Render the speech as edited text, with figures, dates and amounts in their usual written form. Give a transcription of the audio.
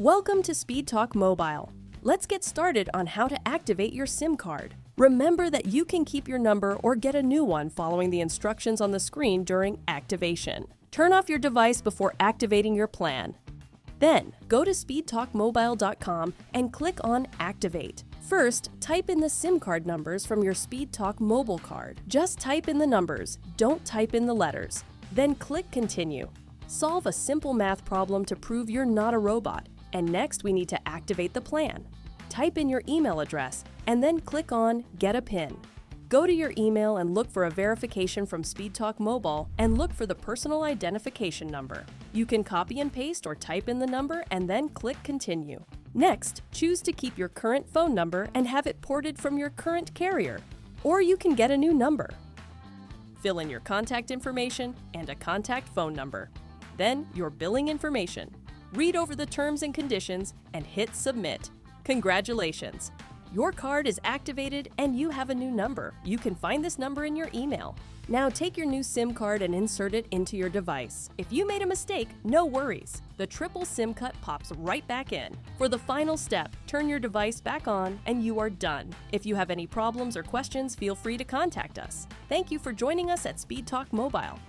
Welcome to SpeedTalk Mobile. Let's get started on how to activate your SIM card. Remember that you can keep your number or get a new one following the instructions on the screen during activation. Turn off your device before activating your plan. Then, go to speedtalkmobile.com and click on Activate. First, type in the SIM card numbers from your SpeedTalk mobile card. Just type in the numbers, don't type in the letters. Then click Continue. Solve a simple math problem to prove you're not a robot. And next, we need to activate the plan. Type in your email address and then click on Get a PIN. Go to your email and look for a verification from SpeedTalk Mobile and look for the personal identification number. You can copy and paste or type in the number and then click Continue. Next, choose to keep your current phone number and have it ported from your current carrier. Or you can get a new number. Fill in your contact information and a contact phone number. Then your billing information. Read over the terms and conditions and hit Submit. Congratulations! Your card is activated and you have a new number. You can find this number in your email. Now take your new SIM card and insert it into your device. If you made a mistake, no worries. The triple SIM cut pops right back in. For the final step, turn your device back on and you are done. If you have any problems or questions, feel free to contact us. Thank you for joining us at SpeedTalk Mobile.